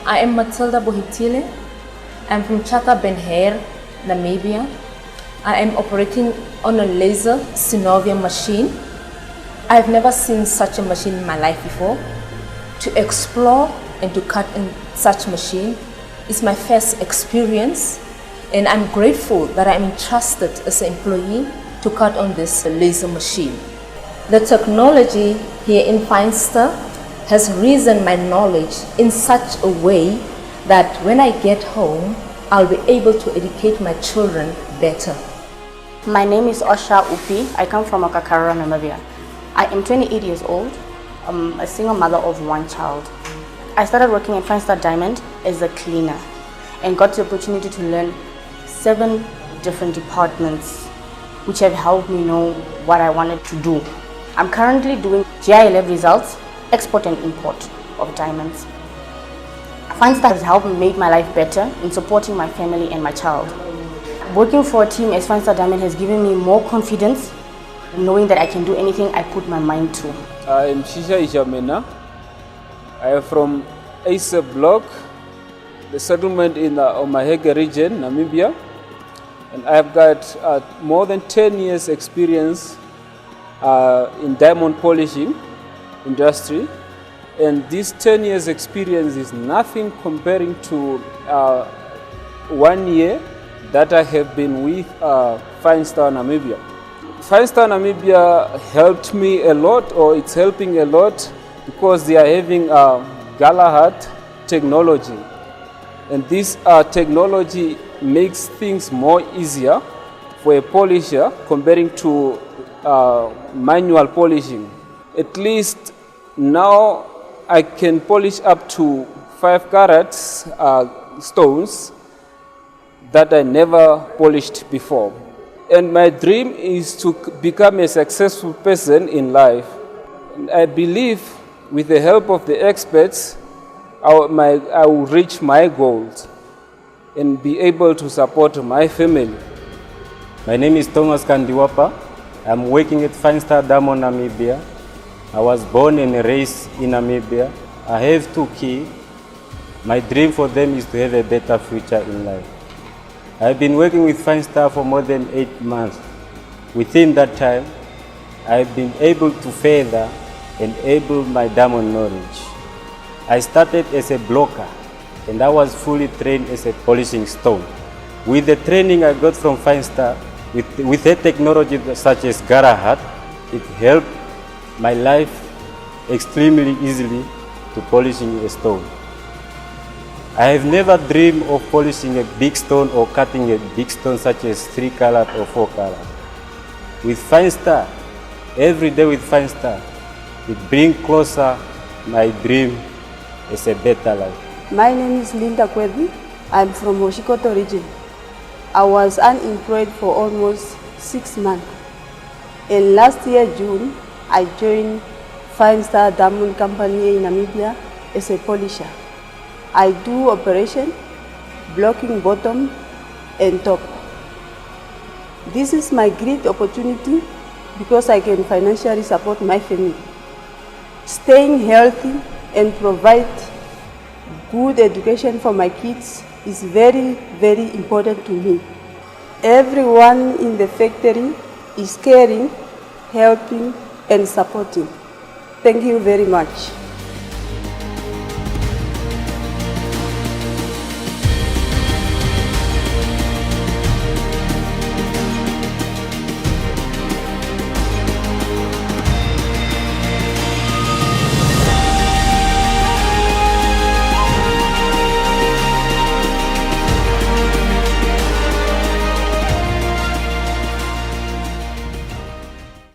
I am Matilda Bohitile. I'm from Chaka Benhair, Namibia. I am operating on a laser synovium machine. I've never seen such a machine in my life before. To explore and to cut in such machine is my first experience, and I'm grateful that I'm entrusted as an employee to cut on this laser machine. The technology here in Finestar has risen my knowledge in such a way that when I get home, I'll be able to educate my children better. My name is Osha Upi. I come from Okakara, Namibia. I am 28 years old. I'm a single mother of one child. I started working at Finestar Diamond as a cleaner and got the opportunity to learn 7 different departments, which have helped me know what I wanted to do. I'm currently doing GI lab results, export and import of diamonds. Finestar has helped me make my life better in supporting my family and my child. Working for a team as Finestar Diamond has given me more confidence, knowing that I can do anything I put my mind to. I am Shizhai. I am from Asa Block, the settlement in the Omaheke region, Namibia. And I've got more than 10 years experience in diamond polishing industry. And this 10 years experience is nothing comparing to 1 year that I have been with Finestar Namibia. Finestar Namibia helped me a lot, or it's helping a lot, because they are having Galahad technology. And this technology makes things more easier for a polisher comparing to manual polishing. At least now I can polish up to 5 carats stones that I never polished before. And my dream is to become a successful person in life. And I believe with the help of the experts, I will reach my goals and be able to support my family. My name is Thomas Kandiwapa. I'm working at Finestar Diamond, Namibia. I was born and raised in Namibia. I have 2 kids. My dream for them is to have a better future in life. I've been working with Finestar for more than 8 months. Within that time, I've been able to further enable my diamond knowledge. I started as a blocker, and I was fully trained as a polishing stone. With the training I got from Finestar, with a technology such as Galahad, it helped my life extremely easily to polishing a stone. I have never dreamed of polishing a big stone or cutting a big stone such as 3 carat or 4 carat. With Finestar, every day with Finestar, it brings closer my dream as a better life. My name is Linda Kwebi. I'm from Oshikoto region. I was unemployed for almost 6 months. And last year, June, I joined Finestar Diamond Company in Namibia as a polisher. I do operation, blocking bottom and top. This is my great opportunity because I can financially support my family. Staying healthy and provide good education for my kids is very, very important to me. Everyone in the factory is caring, helping, and supporting. Thank you very much.